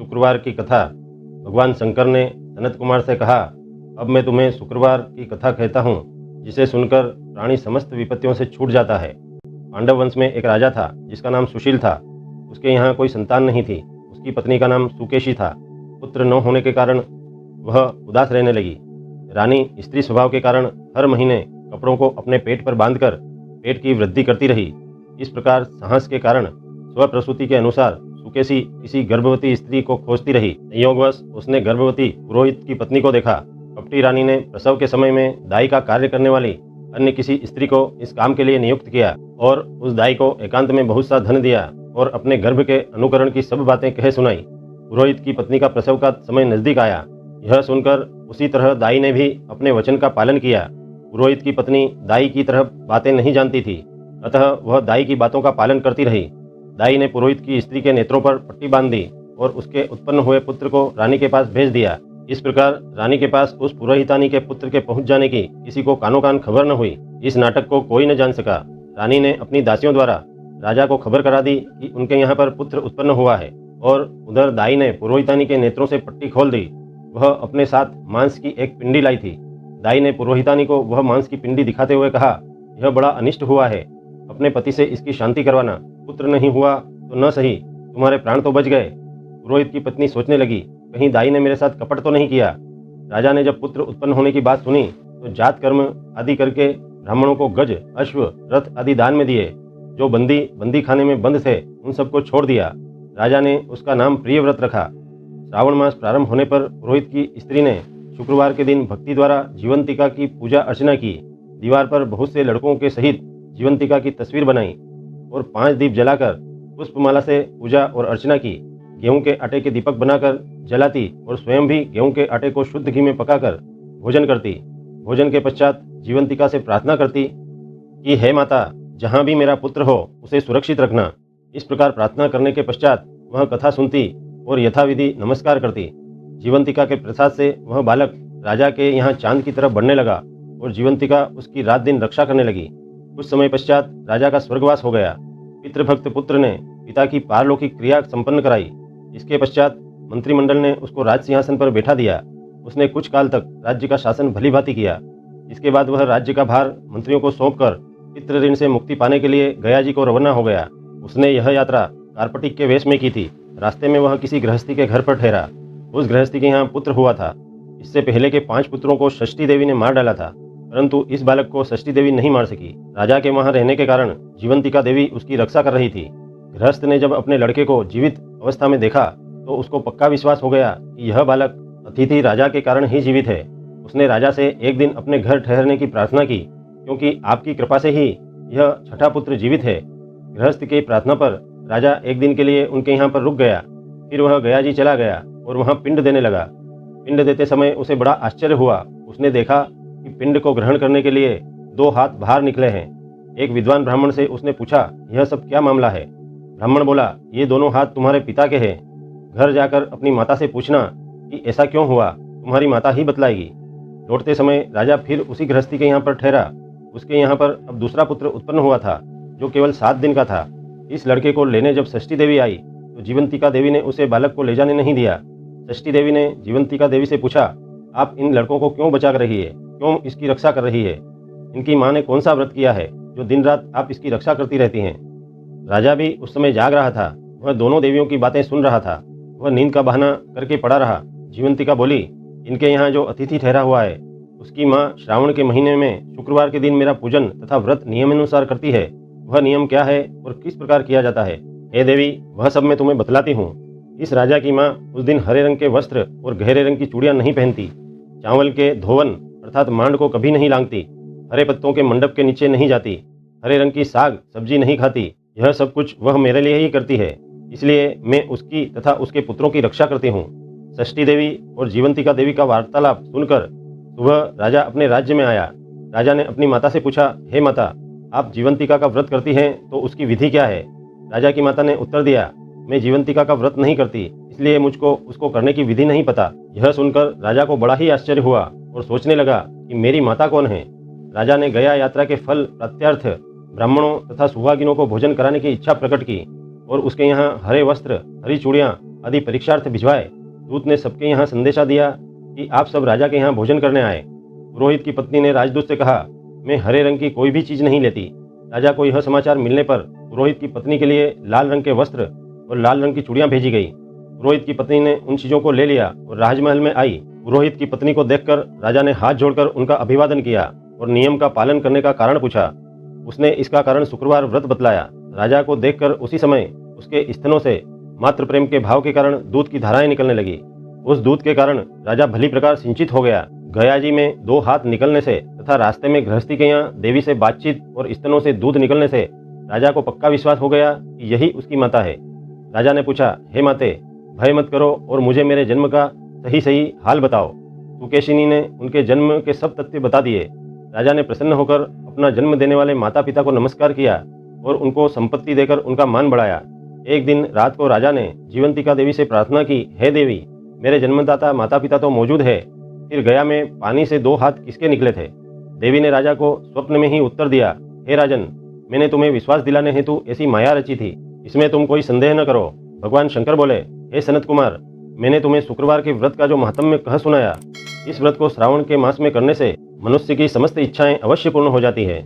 शुक्रवार की कथा। भगवान शंकर ने सनत कुमार से कहा, अब मैं तुम्हें शुक्रवार की कथा कहता हूँ, जिसे सुनकर प्राणी समस्त विपत्तियों से छूट जाता है। पांडव वंश में एक राजा था जिसका नाम सुशील था। उसके यहाँ कोई संतान नहीं थी। उसकी पत्नी का नाम सुकेशी था। पुत्र न होने के कारण वह उदास रहने लगी। रानी स्त्री स्वभाव के कारण हर महीने कपड़ों को अपने पेट पर बांधकर पेट की वृद्धि करती रही। इस प्रकार साहस के कारण स्वप्रसूति के अनुसार सुकेशी किसी गर्भवती स्त्री को खोजती रही। संयोगवश उसने गर्भवती पुरोहित की पत्नी को देखा। कपटी रानी ने प्रसव के समय में दाई का कार्य करने वाली अन्य किसी स्त्री को इस काम के लिए नियुक्त किया और उस दाई को एकांत में बहुत सा धन दिया और अपने गर्भ के अनुकरण की सब बातें कह सुनाई। पुरोहित की पत्नी का प्रसव का समय नजदीक आया। यह सुनकर उसी तरह दाई ने भी अपने वचन का पालन किया। पुरोहित की पत्नी दाई की तरह बातें नहीं जानती थी, अतः वह दाई की बातों का पालन करती रही। दाई ने पुरोहित की स्त्री के नेत्रों पर पट्टी बांध दी और उसके उत्पन्न हुए पुत्र को रानी के पास भेज दिया। इस प्रकार रानी के पास उस पुरोहितानी के पुत्र के पहुंच जाने की किसी को कानो कान खबर न हुई। इस नाटक को कोई न जान सका। रानी ने अपनी दासियों द्वारा राजा को खबर करा दी कि उनके यहाँ पर पुत्र उत्पन्न हुआ है, और उधर दाई ने पुरोहितानी के नेत्रों से पट्टी खोल दी। वह अपने साथ मांस की एक पिंडी लाई थी। दाई ने पुरोहितानी को वह मांस की पिंडी दिखाते हुए कहा, यह बड़ा अनिष्ट हुआ है, अपने पति से इसकी शांति करवाना। पुत्र नहीं हुआ तो न सही, तुम्हारे प्राण तो बच गए। पुरोहित की पत्नी सोचने लगी, कहीं दाई ने मेरे साथ कपट तो नहीं किया। राजा ने जब पुत्र उत्पन्न होने की बात सुनी तो जात कर्म आदि करके ब्राह्मणों को गज, अश्व, रथ आदि दान में दिए। जो बंदी खाने में बंद थे उन सबको छोड़ दिया। राजा ने उसका नाम प्रियव्रत रखा। श्रावण मास प्रारंभ होने पर पुरोहित की स्त्री ने शुक्रवार के दिन भक्ति द्वारा जीवंतिका की पूजा अर्चना की। दीवार पर बहुत से लड़कों के सहित जीवंतिका की तस्वीर बनाई और 5 दीप जलाकर पुष्पमाला से पूजा और अर्चना की। गेहूं के आटे के दीपक बनाकर जलाती और स्वयं भी गेहूं के आटे को शुद्ध घी में पकाकर भोजन करती। भोजन के पश्चात जीवंतिका से प्रार्थना करती कि हे माता, जहाँ भी मेरा पुत्र हो उसे सुरक्षित रखना। इस प्रकार प्रार्थना करने के पश्चात वह कथा सुनती और यथाविधि नमस्कार करती। जीवंतिका के प्रसाद से वह बालक राजा के यहाँ चांद की तरफ बढ़ने लगा और जीवंतिका उसकी रात दिन रक्षा करने लगी। कुछ समय पश्चात राजा का स्वर्गवास हो गया। पितृभक्त पुत्र ने पिता की पारलौकिक क्रिया संपन्न कराई। इसके पश्चात मंत्रिमंडल ने उसको राज सिंहासन पर बैठा दिया। उसने कुछ काल तक राज्य का शासन भलीभांति किया। इसके बाद वह राज्य का भार मंत्रियों को सौंपकर पितृ ऋण से मुक्ति पाने के लिए गया जी को रवाना हो गया। उसने यह यात्रा कार्पटिक के वेश में की थी। रास्ते में वह किसी गृहस्थी के घर पर ठहरा। उस गृहस्थी के यहाँ पुत्र हुआ था। इससे पहले के 5 पुत्रों को षष्ठी देवी ने मार डाला था, परंतु इस बालक को षष्ठी देवी नहीं मार सकी। राजा के वहां रहने के कारण जीवंतिका देवी उसकी रक्षा कर रही थी। गृहस्थ ने जब अपने लड़के को जीवित अवस्था में देखा तो उसको पक्का विश्वास हो गया कि यह बालक अतिथि राजा के कारण ही जीवित है। उसने राजा से एक दिन अपने घर ठहरने की प्रार्थना की, क्योंकि आपकी कृपा से ही यह छठा पुत्र जीवित है। गृहस्थ की प्रार्थना पर राजा एक दिन के लिए उनके यहाँ पर रुक गया। फिर वह गया जी चला गया और वहाँ पिंड देने लगा। पिंड देते समय उसे बड़ा आश्चर्य हुआ। उसने देखा कि पिंड को ग्रहण करने के लिए 2 हाथ बाहर निकले हैं। एक विद्वान ब्राह्मण से उसने पूछा, यह सब क्या मामला है? ब्राह्मण बोला, ये दोनों हाथ तुम्हारे पिता के हैं। घर जाकर अपनी माता से पूछना कि ऐसा क्यों हुआ, तुम्हारी माता ही बतलाएगी। लौटते समय राजा फिर उसी गृहस्थी के यहाँ पर ठहरा। उसके यहाँ पर अब दूसरा पुत्र उत्पन्न हुआ था, जो केवल 7 दिन का था। इस लड़के को लेने जब षष्ठी देवी आई तो जीवंतिका देवी ने उसे बालक को ले जाने नहीं दिया। षष्ठी देवी ने जीवंतिका देवी से पूछा, आप इन लड़कों को क्यों बचा कर रही है, क्यों इसकी रक्षा कर रही है? इनकी माँ ने कौन सा व्रत किया है जो दिन रात आप इसकी रक्षा करती रहती हैं? राजा भी उस समय जाग रहा था। वह दोनों देवियों की बातें सुन रहा था। वह नींद का बहाना करके पड़ा रहा। जीवंतिका बोली, इनके यहाँ जो अतिथि ठहरा हुआ है उसकी माँ श्रावण के महीने में शुक्रवार के दिन मेरा पूजन तथा व्रत नियमानुसार करती है। वह नियम क्या है और किस प्रकार किया जाता है, हे देवी, वह सब मैं तुम्हें बतलाती हूँ। इस राजा की माँ उस दिन हरे रंग के वस्त्र और गहरे रंग की चूड़ियाँ नहीं पहनती, चावल के धोवन अर्थात मांड को कभी नहीं लांगती, हरे पत्तों के मंडप के नीचे नहीं जाती, हरे रंग की साग सब्जी नहीं खाती। यह सब कुछ वह मेरे लिए ही करती है, इसलिए मैं उसकी तथा उसके पुत्रों की रक्षा करती हूँ। षष्ठी देवी और जीवंतिका देवी का वार्तालाप सुनकर सुबह राजा अपने राज्य में आया। राजा ने अपनी माता से पूछा, हे माता, आप जीवंतिका का व्रत करती हैं तो उसकी विधि क्या है? राजा की माता ने उत्तर दिया, मैं जीवंतिका का व्रत नहीं करती, इसलिए मुझको उसको करने की विधि नहीं पता। यह सुनकर राजा को बड़ा ही आश्चर्य हुआ और सोचने लगा कि मेरी माता कौन है। राजा ने गया यात्रा के फल प्रत्यार्थ ब्राह्मणों तथा सुहागिनों को भोजन कराने की इच्छा प्रकट की और उसके यहाँ हरे वस्त्र, हरी चूड़ियाँ आदि परीक्षार्थ भिजवाए। दूत ने सबके यहाँ संदेशा दिया कि आप सब राजा के यहाँ भोजन करने आए। पुरोहित की पत्नी ने राजदूत से कहा, मैं हरे रंग की कोई भी चीज़ नहीं लेती। राजा को यह समाचार मिलने पर पुरोहित की पत्नी के लिए लाल रंग के वस्त्र और लाल रंग की चूड़ियाँ भेजी गई। पुरोहित की पत्नी ने उन चीज़ों को ले लिया और राजमहल में आई। पुरोहित की पत्नी को देखकर राजा ने हाथ जोड़कर उनका अभिवादन किया और नियम का पालन करने का कारण पूछा। उसने इसका कारण शुक्रवार व्रत बतलाया। राजा को देखकर उसी समय उसके स्तनों से मातृ प्रेम के भाव के कारण दूध की धाराएं निकलने लगी। उस दूध के कारण राजा भली प्रकार सिंचित हो गया। गया जी में 2 हाथ निकलने से तथा रास्ते में गृहस्थी के यहाँ देवी से बातचीत और स्तनों से दूध निकलने से राजा को पक्का विश्वास हो गया कि यही उसकी माता है। राजा ने पूछा, हे माते, भय मत करो और मुझे मेरे जन्म का सही सही हाल बताओ। सुकेशिनी ने उनके जन्म के सब तथ्य बता दिए। राजा ने प्रसन्न होकर अपना जन्म देने वाले माता पिता को नमस्कार किया और उनको संपत्ति देकर उनका मान बढ़ाया। एक दिन रात को राजा ने जीवंतिका देवी से प्रार्थना की, हे देवी, मेरे जन्मदाता माता पिता तो मौजूद है, फिर गया में पानी से 2 हाथ किसके निकले थे? देवी ने राजा को स्वप्न में ही उत्तर दिया, हे राजन, मैंने तुम्हें विश्वास दिलाने हेतु ऐसी माया रची थी, इसमें तुम कोई संदेह न करो। भगवान शंकर बोले, हे सनत कुमार, मैंने तुम्हें शुक्रवार के व्रत का जो महात्म्य कह सुनाया, इस व्रत को श्रावण के मास में करने से मनुष्य की समस्त इच्छाएं अवश्य पूर्ण हो जाती है।